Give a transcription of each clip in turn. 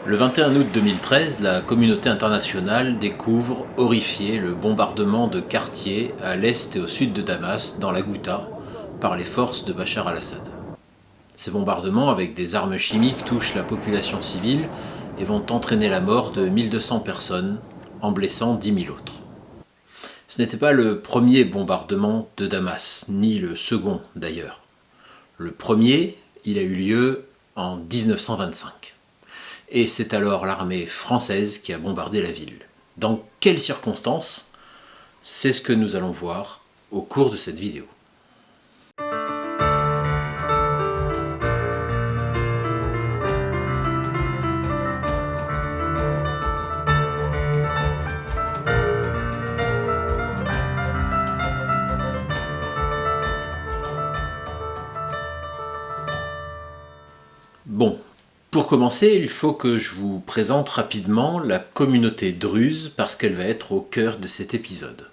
Le 21 août 2013, la communauté internationale découvre, horrifiée, le bombardement de quartiers à l'est et au sud de Damas, dans la Ghouta, par les forces de Bachar al-Assad. Ces bombardements avec des armes chimiques touchent la population civile et vont entraîner la mort de 1200 personnes, en blessant 10 000 autres. Ce n'était pas le premier bombardement de Damas, ni le second d'ailleurs. Le premier, il a eu lieu en 1925. Et c'est alors l'armée française qui a bombardé la ville. Dans quelles circonstances? C'est ce que nous allons voir au cours de cette vidéo. Bon, pour commencer, il faut que je vous présente rapidement la communauté druze parce qu'elle va être au cœur de cet épisode.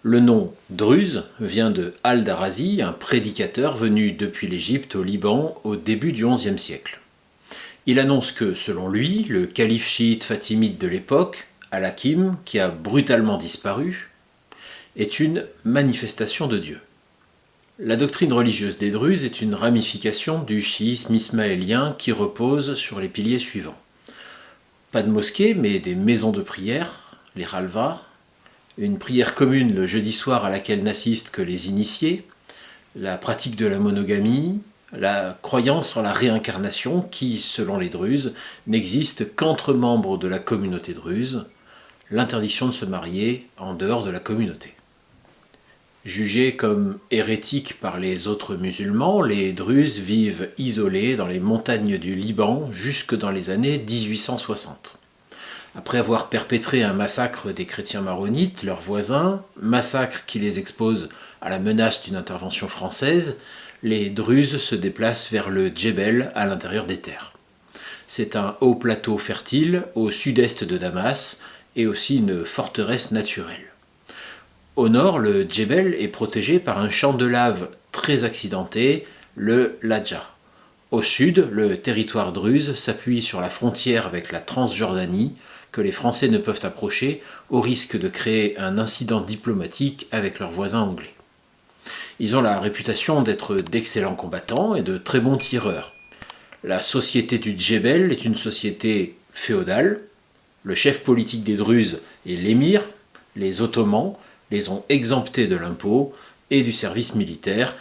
Le nom druze vient de Al-Darazi, un prédicateur venu depuis l'Égypte au Liban au début du XIe siècle. Il annonce que, selon lui, le calife chiite fatimide de l'époque, Al-Hakim, qui a brutalement disparu, est une manifestation de Dieu. La doctrine religieuse des Druzes est une ramification du chiisme ismaélien qui repose sur les piliers suivants. Pas de mosquée, mais des maisons de prière, les ralvas, une prière commune le jeudi soir à laquelle n'assistent que les initiés, la pratique de la monogamie, la croyance en la réincarnation qui, selon les Druzes, n'existe qu'entre membres de la communauté druze, l'interdiction de se marier en dehors de la communauté. Jugés comme hérétiques par les autres musulmans, les Druzes vivent isolés dans les montagnes du Liban jusque dans les années 1860. Après avoir perpétré un massacre des chrétiens maronites, leurs voisins, massacre qui les expose à la menace d'une intervention française, les Druzes se déplacent vers le Djebel à l'intérieur des terres. C'est un haut plateau fertile au sud-est de Damas et aussi une forteresse naturelle. Au nord, le Djebel est protégé par un champ de lave très accidenté, le Ladja. Au sud, le territoire druze s'appuie sur la frontière avec la Transjordanie, que les Français ne peuvent approcher au risque de créer un incident diplomatique avec leurs voisins anglais. Ils ont la réputation d'être d'excellents combattants et de très bons tireurs. La société du Djebel est une société féodale. Le chef politique des Druzes est l'émir. Les Ottomans les ont exemptés de l'impôt et du service militaire,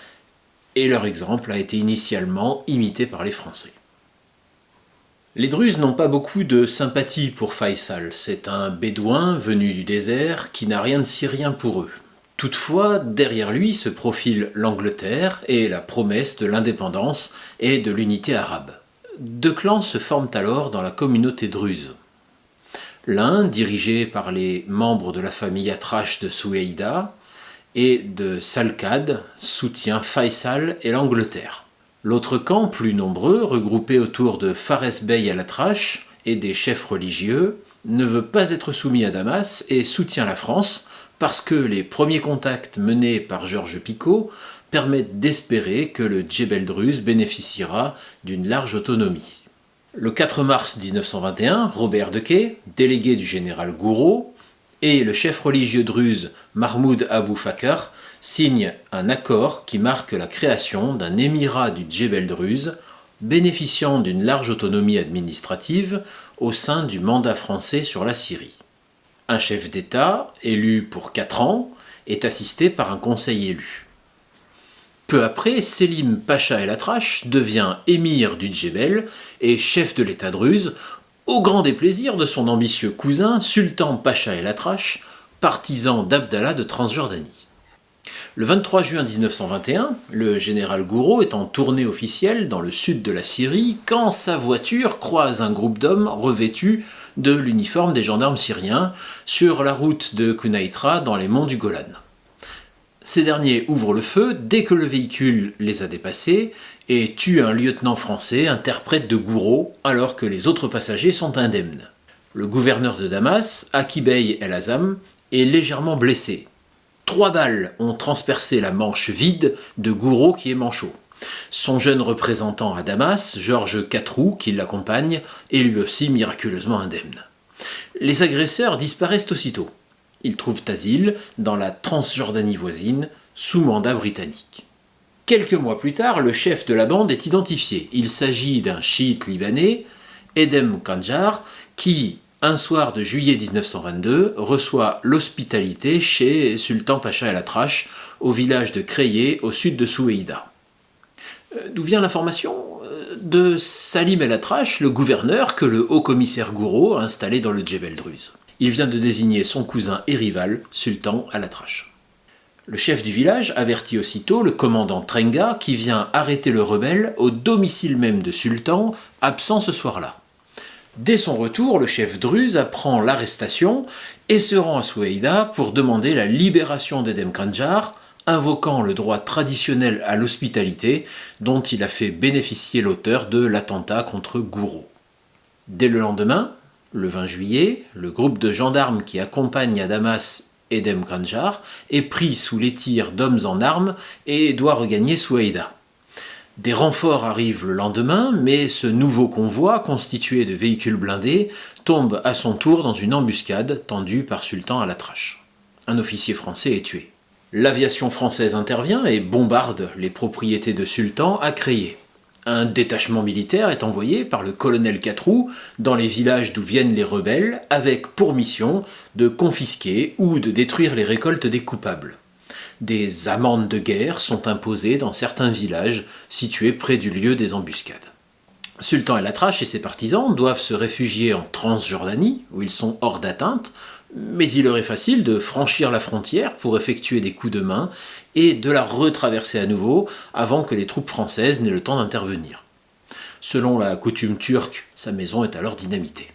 et leur exemple a été initialement imité par les Français. Les Druzes n'ont pas beaucoup de sympathie pour Faisal, c'est un bédouin venu du désert qui n'a rien de syrien pour eux. Toutefois, derrière lui se profile l'Angleterre et la promesse de l'indépendance et de l'unité arabe. Deux clans se forment alors dans la communauté druze. L'un, dirigé par les membres de la famille Atrache de Soueïda et de Salkad, soutient Faisal et l'Angleterre. L'autre camp, plus nombreux, regroupé autour de Fares Bey al-Atrache et des chefs religieux, ne veut pas être soumis à Damas et soutient la France parce que les premiers contacts menés par Georges Picot permettent d'espérer que le Djebel druze bénéficiera d'une large autonomie. Le 4 mars 1921, Robert Dequet, délégué du général Gouraud, et le chef religieux druze Mahmoud Abou Fakr signent un accord qui marque la création d'un émirat du Djebel druze, bénéficiant d'une large autonomie administrative au sein du mandat français sur la Syrie. Un chef d'État, élu pour 4 ans, est assisté par un conseil élu. Peu après, Selim Pacha el-Atrache devient émir du Djebel et chef de l'État druze, au grand déplaisir de son ambitieux cousin, Sultan Pacha el-Atrache, partisan d'Abdallah de Transjordanie. Le 23 juin 1921, le général Gouraud est en tournée officielle dans le sud de la Syrie quand sa voiture croise un groupe d'hommes revêtus de l'uniforme des gendarmes syriens sur la route de Quneitra dans les monts du Golan. Ces derniers ouvrent le feu dès que le véhicule les a dépassés et tuent un lieutenant français, interprète de Gouraud, alors que les autres passagers sont indemnes. Le gouverneur de Damas, Akibey el-Azam, est légèrement blessé. 3 balles ont transpercé la manche vide de Gouraud qui est manchot. Son jeune représentant à Damas, Georges Catroux, qui l'accompagne, est lui aussi miraculeusement indemne. Les agresseurs disparaissent aussitôt. Ils trouvent asile dans la Transjordanie voisine, sous mandat britannique. Quelques mois plus tard, le chef de la bande est identifié. Il s'agit d'un chiite libanais, Edhem Kandjar, qui, un soir de juillet 1922, reçoit l'hospitalité chez Sultan Pacha El Atrache, au village de Creyé, au sud de Soueïda. D'où vient l'information ? De Salim El Atrache, le gouverneur que le haut-commissaire Gouraud a installé dans le Djebel Druze. Il vient de désigner son cousin et rival, Sultan El Atrache. Le chef du village avertit aussitôt le commandant Trenga qui vient arrêter le rebelle au domicile même de Sultan, absent ce soir-là. Dès son retour, le chef druze apprend l'arrestation et se rend à Soueïda pour demander la libération d'Edhem Kandjar, invoquant le droit traditionnel à l'hospitalité dont il a fait bénéficier l'auteur de l'attentat contre Gouraud. Dès le lendemain, le 20 juillet, le groupe de gendarmes qui accompagne à Damas Edhem Kandjar est pris sous les tirs d'hommes en armes et doit regagner Soueïda. Des renforts arrivent le lendemain, mais ce nouveau convoi, constitué de véhicules blindés, tombe à son tour dans une embuscade tendue par Sultan El Atrache. Un officier français est tué. L'aviation française intervient et bombarde les propriétés de Sultan à Creyé. Un détachement militaire est envoyé par le colonel Catroux dans les villages d'où viennent les rebelles, avec pour mission de confisquer ou de détruire les récoltes des coupables. Des amendes de guerre sont imposées dans certains villages situés près du lieu des embuscades. Sultan El Atrache et ses partisans doivent se réfugier en Transjordanie, où ils sont hors d'atteinte, mais il leur est facile de franchir la frontière pour effectuer des coups de main et de la retraverser à nouveau avant que les troupes françaises n'aient le temps d'intervenir. Selon la coutume turque, sa maison est alors dynamitée.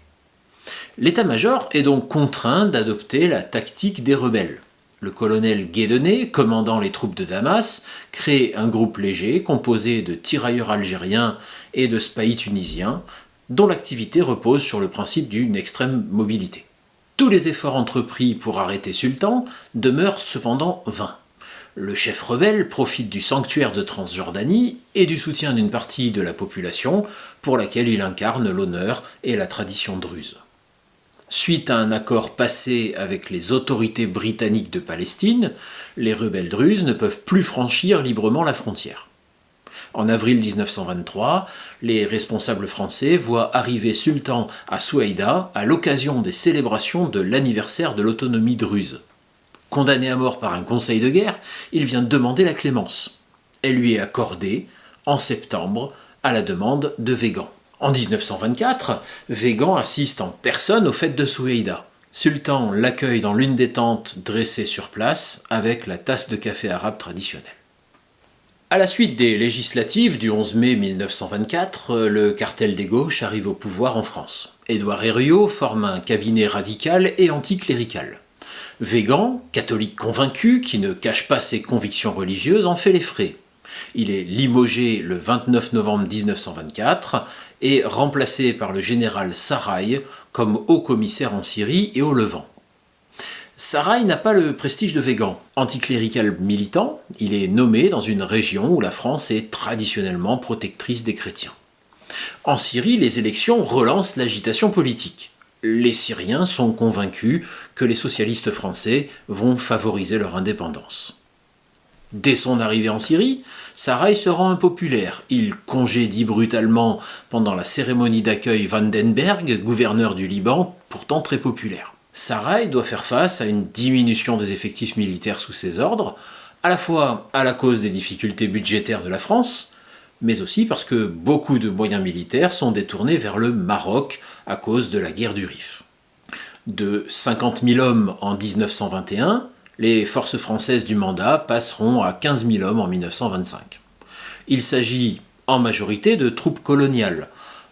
L'état-major est donc contraint d'adopter la tactique des rebelles. Le colonel Guédené, commandant les troupes de Damas, crée un groupe léger composé de tirailleurs algériens et de spahis tunisiens, dont l'activité repose sur le principe d'une extrême mobilité. Tous les efforts entrepris pour arrêter Sultan demeurent cependant vains. Le chef rebelle profite du sanctuaire de Transjordanie et du soutien d'une partie de la population pour laquelle il incarne l'honneur et la tradition druze. Suite à un accord passé avec les autorités britanniques de Palestine, les rebelles druzes ne peuvent plus franchir librement la frontière. En avril 1923, les responsables français voient arriver Sultan à Soueïda à l'occasion des célébrations de l'anniversaire de l'autonomie druze. Condamné à mort par un conseil de guerre, il vient demander la clémence. Elle lui est accordée en septembre à la demande de Weygand. En 1924, Weygand assiste en personne aux fêtes de Soueïda. Sultan l'accueille dans l'une des tentes dressées sur place avec la tasse de café arabe traditionnelle. À la suite des législatives du 11 mai 1924, le cartel des gauches arrive au pouvoir en France. Édouard Herriot forme un cabinet radical et anticlérical. Weygand, catholique convaincu qui ne cache pas ses convictions religieuses, en fait les frais. Il est limogé le 29 novembre 1924 et remplacé par le général Sarraï comme haut-commissaire en Syrie et au Levant. Sarraï n'a pas le prestige de Weygand. Anticlérical militant, il est nommé dans une région où la France est traditionnellement protectrice des chrétiens. En Syrie, les élections relancent l'agitation politique. Les Syriens sont convaincus que les socialistes français vont favoriser leur indépendance. Dès son arrivée en Syrie, Sarraï se rend impopulaire. Il congédie brutalement pendant la cérémonie d'accueil Vandenberg, gouverneur du Liban, pourtant très populaire. Sarraï doit faire face à une diminution des effectifs militaires sous ses ordres, à la fois à la cause des difficultés budgétaires de la France, mais aussi parce que beaucoup de moyens militaires sont détournés vers le Maroc à cause de la guerre du Rif. De 50 000 hommes en 1921, les forces françaises du mandat passeront à 15 000 hommes en 1925. Il s'agit en majorité de troupes coloniales,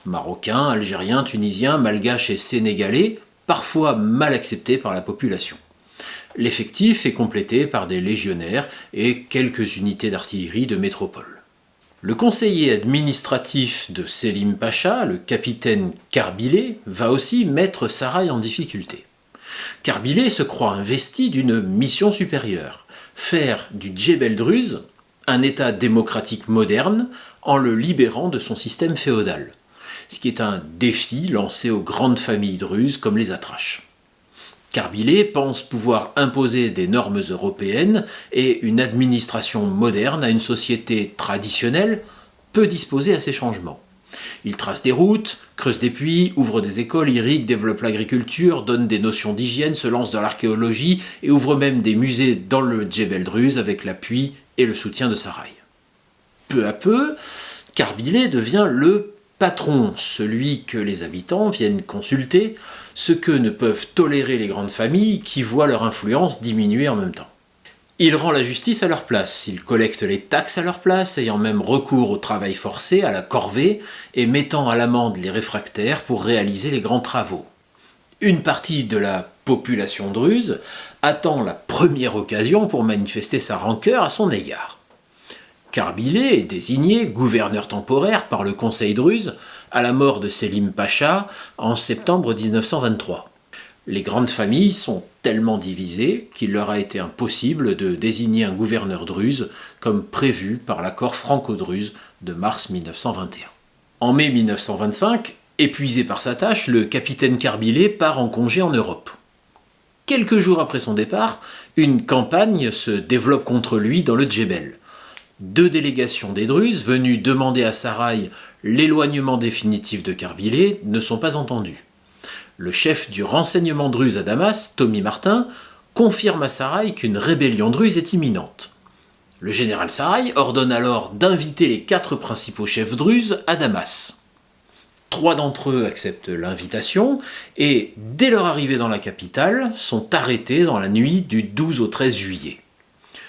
marocains, algériens, tunisiens, malgaches et sénégalais, parfois mal acceptés par la population. L'effectif est complété par des légionnaires et quelques unités d'artillerie de métropole. Le conseiller administratif de Selim Pacha, le capitaine Karbilé, va aussi mettre Sarraï en difficulté. Karbilé se croit investi d'une mission supérieure, faire du Djebel Druze, un État démocratique moderne en le libérant de son système féodal, ce qui est un défi lancé aux grandes familles druzes comme les Atraches. Carbilé pense pouvoir imposer des normes européennes et une administration moderne à une société traditionnelle peu disposée à ces changements. Il trace des routes, creuse des puits, ouvre des écoles, irrigue, développe l'agriculture, donne des notions d'hygiène, se lance dans l'archéologie et ouvre même des musées dans le Djebel Druze avec l'appui et le soutien de Sarai. Peu à peu, Carbilé devient le patron, celui que les habitants viennent consulter, ce que ne peuvent tolérer les grandes familles qui voient leur influence diminuer en même temps. Il rend la justice à leur place, il collecte les taxes à leur place, ayant même recours au travail forcé, à la corvée, et mettant à l'amende les réfractaires pour réaliser les grands travaux. Une partie de la population druze attend la première occasion pour manifester sa rancœur à son égard. Carbilé est désigné gouverneur temporaire par le Conseil druze à la mort de Selim Pacha en septembre 1923. Les grandes familles sont tellement divisées qu'il leur a été impossible de désigner un gouverneur druze comme prévu par l'accord franco-druze de mars 1921. En mai 1925, épuisé par sa tâche, le capitaine Carbilé part en congé en Europe. Quelques jours après son départ, une campagne se développe contre lui dans le Djebel. 2 délégations des Druzes venues demander à Sarai l'éloignement définitif de Carbilé ne sont pas entendues. Le chef du renseignement druze à Damas, Tommy Martin, confirme à Sarai qu'une rébellion druze est imminente. Le général Sarai ordonne alors d'inviter les 4 principaux chefs druzes à Damas. 3 d'entre eux acceptent l'invitation et, dès leur arrivée dans la capitale, sont arrêtés dans la nuit du 12 au 13 juillet.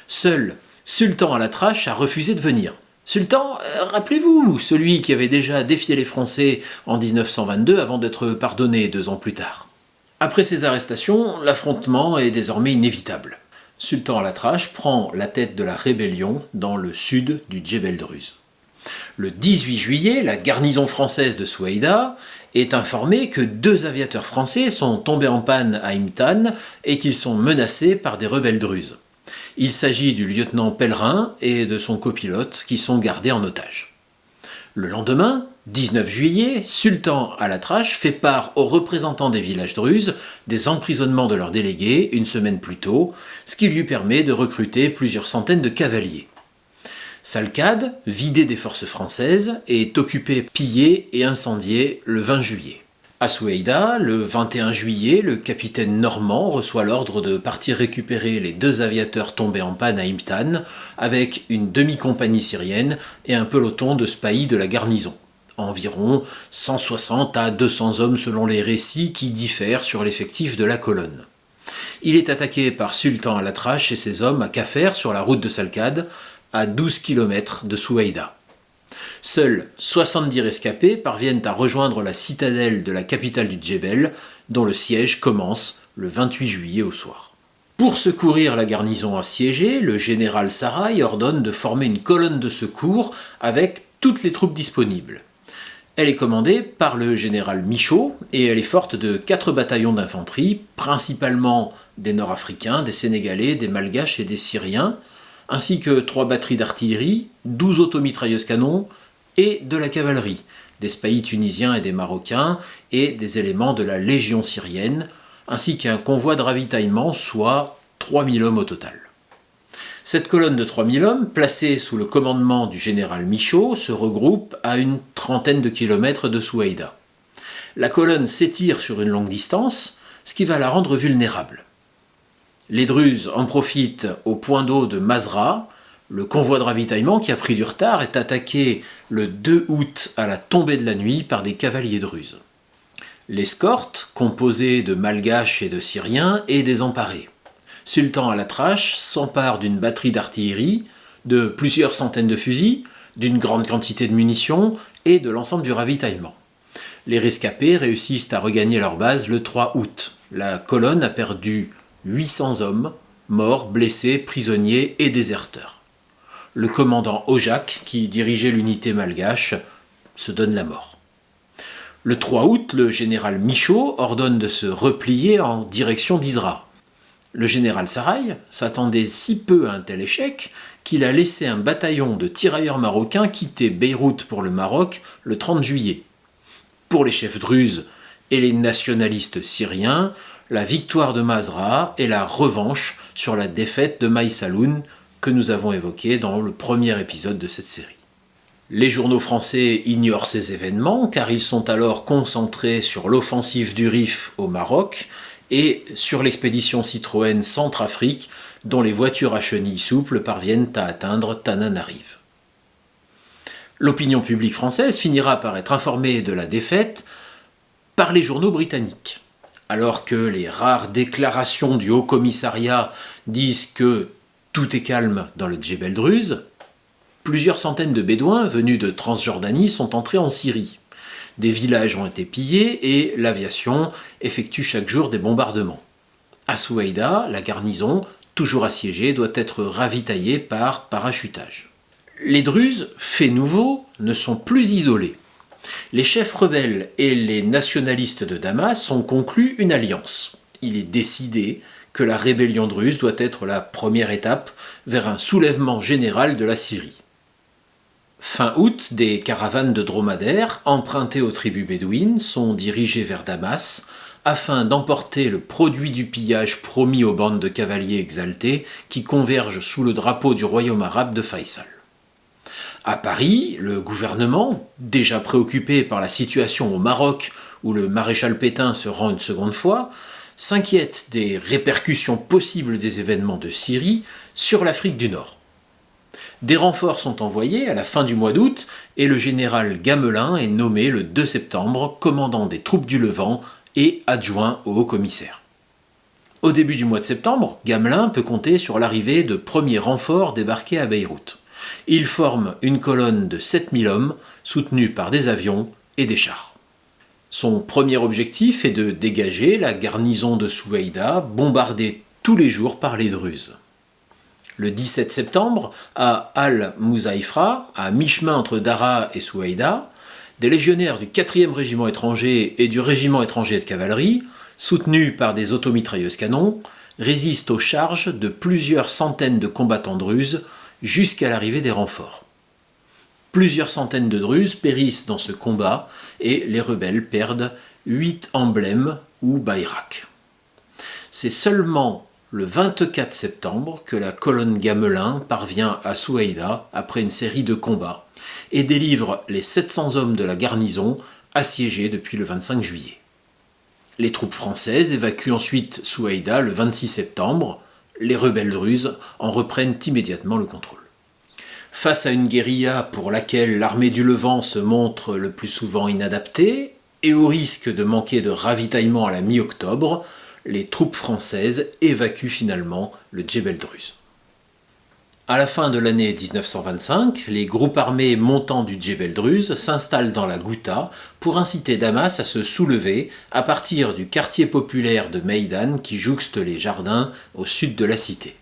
Seul Sultan Al-Atrache a refusé de venir. Sultan, rappelez-vous, celui qui avait déjà défié les Français en 1922 avant d'être pardonné 2 ans plus tard. Après ces arrestations, l'affrontement est désormais inévitable. Sultan Al-Atrache prend la tête de la rébellion dans le sud du Djebel Druze. Le 18 juillet, la garnison française de Souaïda est informée que 2 aviateurs français sont tombés en panne à Imtan et qu'ils sont menacés par des rebelles druzes. Il s'agit du lieutenant Pellerin et de son copilote qui sont gardés en otage. Le lendemain, 19 juillet, Sultan Al-Atrache fait part aux représentants des villages druzes des emprisonnements de leurs délégués une semaine plus tôt, ce qui lui permet de recruter plusieurs centaines de cavaliers. Salcade, vidé des forces françaises, est occupé, pillé et incendié le 20 juillet. À Souaïda, le 21 juillet, le capitaine normand reçoit l'ordre de partir récupérer les 2 aviateurs tombés en panne à Imtan, avec une demi-compagnie syrienne et un peloton de spahis de la garnison. Environ 160 à 200 hommes selon les récits qui diffèrent sur l'effectif de la colonne. Il est attaqué par Sultan Al-Atrache et ses hommes à Kafr sur la route de Salcade, à 12 km de Souaïda. Seuls 70 rescapés parviennent à rejoindre la citadelle de la capitale du Djebel, dont le siège commence le 28 juillet au soir. Pour secourir la garnison assiégée, le général Sarai ordonne de former une colonne de secours avec toutes les troupes disponibles. Elle est commandée par le général Michaud et elle est forte de 4 bataillons d'infanterie, principalement des Nord-Africains, des Sénégalais, des Malgaches et des Syriens, ainsi que 3 batteries d'artillerie, 12 automitrailleuses canons et de la cavalerie, des spahis tunisiens et des marocains et des éléments de la Légion syrienne, ainsi qu'un convoi de ravitaillement, soit 3000 hommes au total. Cette colonne de 3000 hommes, placée sous le commandement du général Michaud, se regroupe à une trentaine de kilomètres de Souaïda. La colonne s'étire sur une longue distance, ce qui va la rendre vulnérable. Les Druzes en profitent au point d'eau de Mazra. Le convoi de ravitaillement, qui a pris du retard, est attaqué le 2 août à la tombée de la nuit par des cavaliers druzes. L'escorte, composée de Malgaches et de Syriens, est désemparée. Sultan Al-Atrache s'empare d'une batterie d'artillerie, de plusieurs centaines de fusils, d'une grande quantité de munitions et de l'ensemble du ravitaillement. Les rescapés réussissent à regagner leur base le 3 août. La colonne a perdu 800 hommes, morts, blessés, prisonniers et déserteurs. Le commandant Ojak, qui dirigeait l'unité malgache, se donne la mort. Le 3 août, le général Michaud ordonne de se replier en direction d'Isra. Le général Sarraï s'attendait si peu à un tel échec qu'il a laissé un bataillon de tirailleurs marocains quitter Beyrouth pour le Maroc le 30 juillet. Pour les chefs druzes et les nationalistes syriens, la victoire de Mazraa est la revanche sur la défaite de Maïsaloun que nous avons évoquée dans le premier épisode de cette série. Les journaux français ignorent ces événements car ils sont alors concentrés sur l'offensive du Rif au Maroc et sur l'expédition Citroën Centrafrique dont les voitures à chenilles souples parviennent à atteindre Tananarive. L'opinion publique française finira par être informée de la défaite par les journaux britanniques. Alors que les rares déclarations du Haut Commissariat disent que tout est calme dans le Djebel Druze, plusieurs centaines de Bédouins venus de Transjordanie sont entrés en Syrie. Des villages ont été pillés et l'aviation effectue chaque jour des bombardements. À Souaïda, la garnison, toujours assiégée, doit être ravitaillée par parachutage. Les Druzes, fait nouveau, ne sont plus isolés. Les chefs rebelles et les nationalistes de Damas ont conclu une alliance. Il est décidé que la rébellion druze doit être la première étape vers un soulèvement général de la Syrie. Fin août, des caravanes de dromadaires, empruntées aux tribus bédouines, sont dirigées vers Damas afin d'emporter le produit du pillage promis aux bandes de cavaliers exaltés qui convergent sous le drapeau du royaume arabe de Faysal. À Paris, le gouvernement, déjà préoccupé par la situation au Maroc où le maréchal Pétain se rend une seconde fois, s'inquiète des répercussions possibles des événements de Syrie sur l'Afrique du Nord. Des renforts sont envoyés à la fin du mois d'août et le général Gamelin est nommé le 2 septembre commandant des troupes du Levant et adjoint au haut-commissaire. Au début du mois de septembre, Gamelin peut compter sur l'arrivée de premiers renforts débarqués à Beyrouth. Il forme une colonne de 7000 hommes soutenus par des avions et des chars. Son premier objectif est de dégager la garnison de Souaïda, bombardée tous les jours par les Druzes. Le 17 septembre, à Al-Mouzaïfra, à mi-chemin entre Daraa et Souaïda, des légionnaires du 4e régiment étranger et du régiment étranger de cavalerie, soutenus par des automitrailleuses canons, résistent aux charges de plusieurs centaines de combattants druzes jusqu'à l'arrivée des renforts. Plusieurs centaines de Druzes périssent dans ce combat et les rebelles perdent 8 emblèmes ou bayraks. C'est seulement le 24 septembre que la colonne Gamelin parvient à Souaïda après une série de combats et délivre les 700 hommes de la garnison assiégés depuis le 25 juillet. Les troupes françaises évacuent ensuite Souaïda le 26 septembre. Les rebelles druzes en reprennent immédiatement le contrôle. Face à une guérilla pour laquelle l'armée du Levant se montre le plus souvent inadaptée et au risque de manquer de ravitaillement à la mi-octobre, les troupes françaises évacuent finalement le Djebel Druze. À la fin de l'année 1925, les groupes armés montants du Djebel Druze s'installent dans la Ghouta pour inciter Damas à se soulever à partir du quartier populaire de Meydan qui jouxte les jardins au sud de la cité.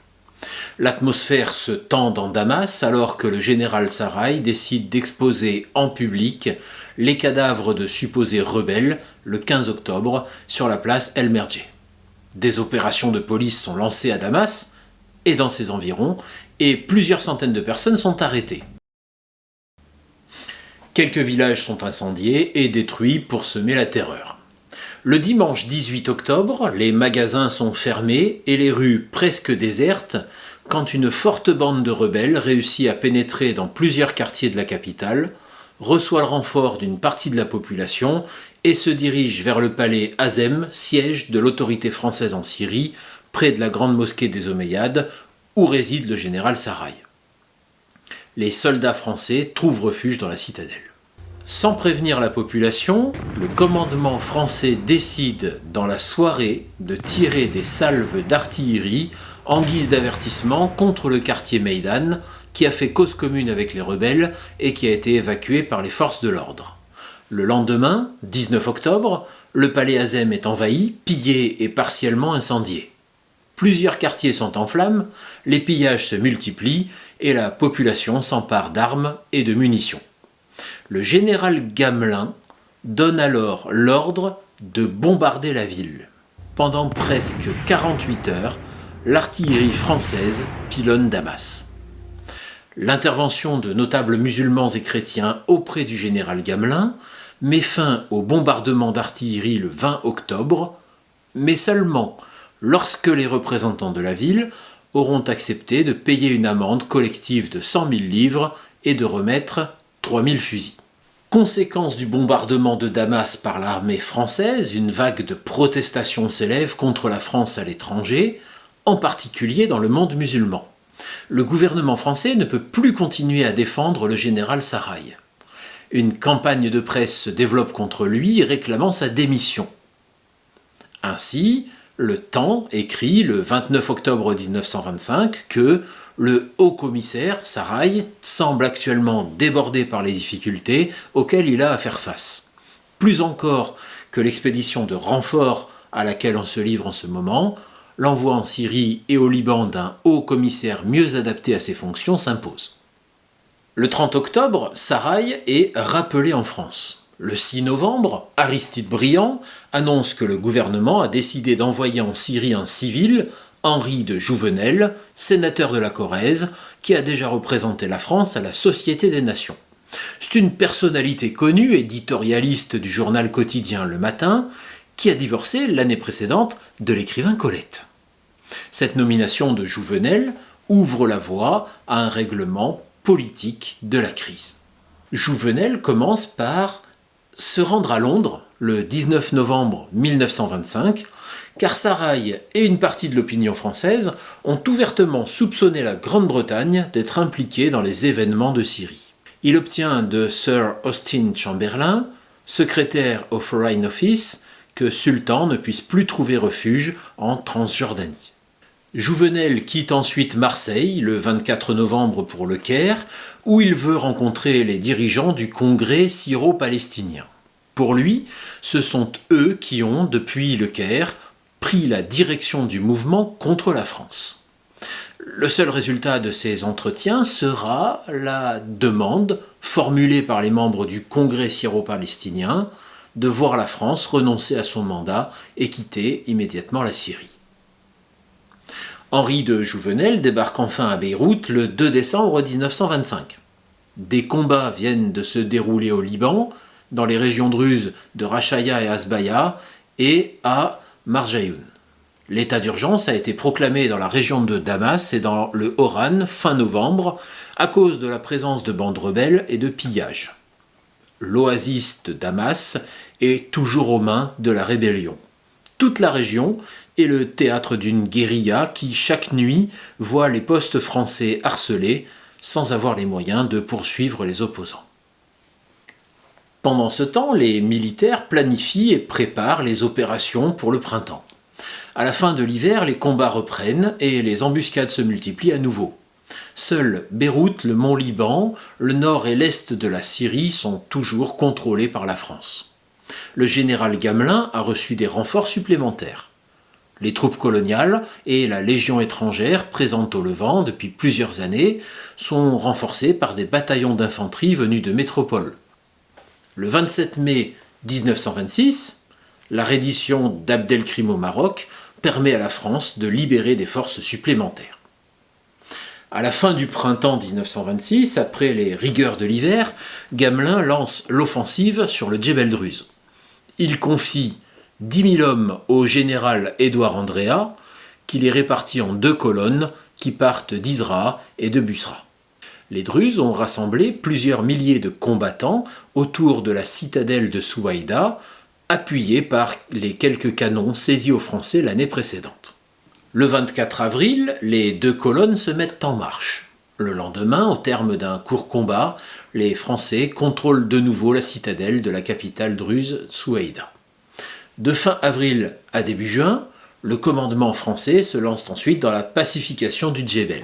L'atmosphère se tend dans Damas alors que le général Sarraï décide d'exposer en public les cadavres de supposés rebelles le 15 octobre sur la place El Merdjeh. Des opérations de police sont lancées à Damas et dans ses environs et plusieurs centaines de personnes sont arrêtées. Quelques villages sont incendiés et détruits pour semer la terreur. Le dimanche 18 octobre, les magasins sont fermés et les rues presque désertes quand une forte bande de rebelles réussit à pénétrer dans plusieurs quartiers de la capitale, reçoit le renfort d'une partie de la population et se dirige vers le palais Azem, siège de l'autorité française en Syrie, près de la grande mosquée des Omeyyades, où réside le général Sarraï. Les soldats français trouvent refuge dans la citadelle. Sans prévenir la population, le commandement français décide dans la soirée de tirer des salves d'artillerie en guise d'avertissement contre le quartier Meydan, qui a fait cause commune avec les rebelles et qui a été évacué par les forces de l'ordre. Le lendemain, 19 octobre, le palais Azem est envahi, pillé et partiellement incendié. Plusieurs quartiers sont en flammes, les pillages se multiplient et la population s'empare d'armes et de munitions. Le général Gamelin donne alors l'ordre de bombarder la ville. Pendant presque 48 heures, l'artillerie française pilonne Damas. L'intervention de notables musulmans et chrétiens auprès du général Gamelin met fin au bombardement d'artillerie le 20 octobre, mais seulement lorsque les représentants de la ville auront accepté de payer une amende collective de 100 000 livres et de remettre 3 000 fusils. Conséquence du bombardement de Damas par l'armée française, une vague de protestations s'élève contre la France à l'étranger, en particulier dans le monde musulman. Le gouvernement français ne peut plus continuer à défendre le général Sarrail. Une campagne de presse se développe contre lui, réclamant sa démission. Ainsi, Le Temps écrit le 29 octobre 1925 que le haut-commissaire Sarrail semble actuellement débordé par les difficultés auxquelles il a à faire face. Plus encore que l'expédition de renfort à laquelle on se livre en ce moment, l'envoi en Syrie et au Liban d'un haut-commissaire mieux adapté à ses fonctions s'impose. Le 30 octobre, Sarrail est rappelé en France. Le 6 novembre, Aristide Briand annonce que le gouvernement a décidé d'envoyer en Syrie un civil, Henri de Jouvenel, sénateur de la Corrèze, qui a déjà représenté la France à la Société des Nations. C'est une personnalité connue, éditorialiste du journal quotidien Le Matin, qui a divorcé l'année précédente de l'écrivain Colette. Cette nomination de Jouvenel ouvre la voie à un règlement politique de la crise. Jouvenel commence par se rendre à Londres le 19 novembre 1925, car Sarrail et une partie de l'opinion française ont ouvertement soupçonné la Grande-Bretagne d'être impliquée dans les événements de Syrie. Il obtient de Sir Austin Chamberlain, secrétaire au Foreign Office, que Sultan ne puisse plus trouver refuge en Transjordanie. Jouvenel quitte ensuite Marseille le 24 novembre pour le Caire, où il veut rencontrer les dirigeants du Congrès syro-palestinien. Pour lui, ce sont eux qui ont, depuis le Caire, pris la direction du mouvement contre la France. Le seul résultat de ces entretiens sera la demande formulée par les membres du Congrès syro-palestinien de voir la France renoncer à son mandat et quitter immédiatement la Syrie. Henri de Jouvenel débarque enfin à Beyrouth le 2 décembre 1925. Des combats viennent de se dérouler au Liban, dans les régions druzes de Rachaya et Asbaya, et à Marjayoun. L'état d'urgence a été proclamé dans la région de Damas et dans le Oran fin novembre à cause de la présence de bandes rebelles et de pillages. L'oasis de Damas est toujours aux mains de la rébellion. Toute la région est le théâtre d'une guérilla qui, chaque nuit, voit les postes français harcelés sans avoir les moyens de poursuivre les opposants. Pendant ce temps, les militaires planifient et préparent les opérations pour le printemps. À la fin de l'hiver, les combats reprennent et les embuscades se multiplient à nouveau. Seuls Beyrouth, le Mont Liban, le nord et l'est de la Syrie sont toujours contrôlés par la France. Le général Gamelin a reçu des renforts supplémentaires. Les troupes coloniales et la Légion étrangère, présentes au Levant depuis plusieurs années, sont renforcées par des bataillons d'infanterie venus de métropole. Le 27 mai 1926, la reddition d'Abdelkrim au Maroc permet à la France de libérer des forces supplémentaires. À la fin du printemps 1926, après les rigueurs de l'hiver, Gamelin lance l'offensive sur le Djebel Druze. Il confie 10 000 hommes au général Édouard Andréa, qui les répartit en 2 colonnes qui partent d'Isra et de Busra. Les Druzes ont rassemblé plusieurs milliers de combattants autour de la citadelle de Souaïda, appuyés par les quelques canons saisis aux Français l'année précédente. Le 24 avril, les 2 colonnes se mettent en marche. Le lendemain, au terme d'un court combat, les Français contrôlent de nouveau la citadelle de la capitale druze, Souaïda. De fin avril à début juin, le commandement français se lance ensuite dans la pacification du Djebel.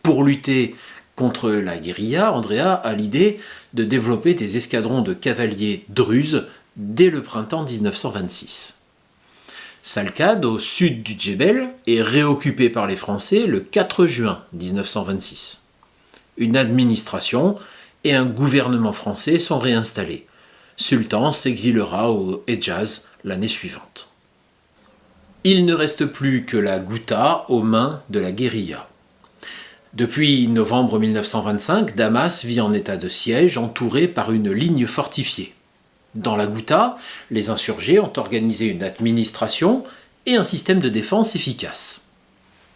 Pour lutter contre la guérilla, Andréa a l'idée de développer des escadrons de cavaliers druzes dès le printemps 1926. Salcade, au sud du Djebel, est réoccupé par les Français le 4 juin 1926. Une administration et un gouvernement français sont réinstallés. Sultan s'exilera au Hedjaz l'année suivante. Il ne reste plus que la Ghouta aux mains de la guérilla. Depuis novembre 1925, Damas vit en état de siège, entouré par une ligne fortifiée. Dans la Ghouta, les insurgés ont organisé une administration et un système de défense efficace.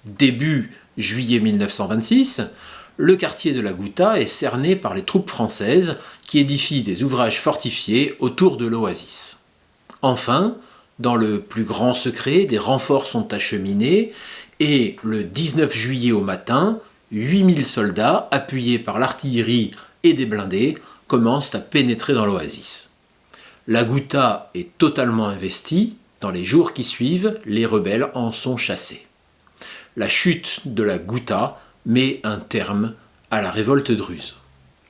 Début juillet 1926, le quartier de la Ghouta est cerné par les troupes françaises qui édifient des ouvrages fortifiés autour de l'oasis. Enfin, dans le plus grand secret, des renforts sont acheminés et le 19 juillet au matin, 8000 soldats, appuyés par l'artillerie et des blindés, commencent à pénétrer dans l'oasis. La Ghouta est totalement investie. Dans les jours qui suivent, les rebelles en sont chassés. La chute de la Ghouta met un terme à la révolte druze.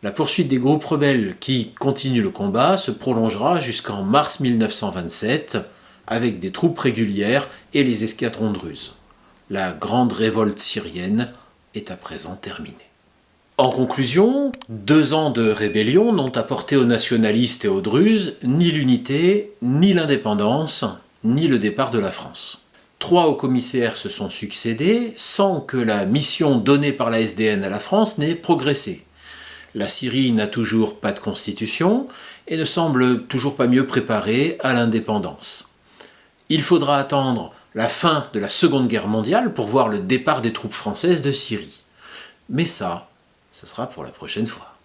La poursuite des groupes rebelles qui continuent le combat se prolongera jusqu'en mars 1927 avec des troupes régulières et les escadrons druzes. La grande révolte syrienne est à présent terminée. En conclusion, 2 ans de rébellion n'ont apporté aux nationalistes et aux druzes ni l'unité, ni l'indépendance, ni le départ de la France. 3 hauts commissaires se sont succédés sans que la mission donnée par la SDN à la France n'ait progressé. La Syrie n'a toujours pas de constitution et ne semble toujours pas mieux préparée à l'indépendance. Il faudra attendre la fin de la Seconde Guerre mondiale pour voir le départ des troupes françaises de Syrie. Mais ça sera pour la prochaine fois.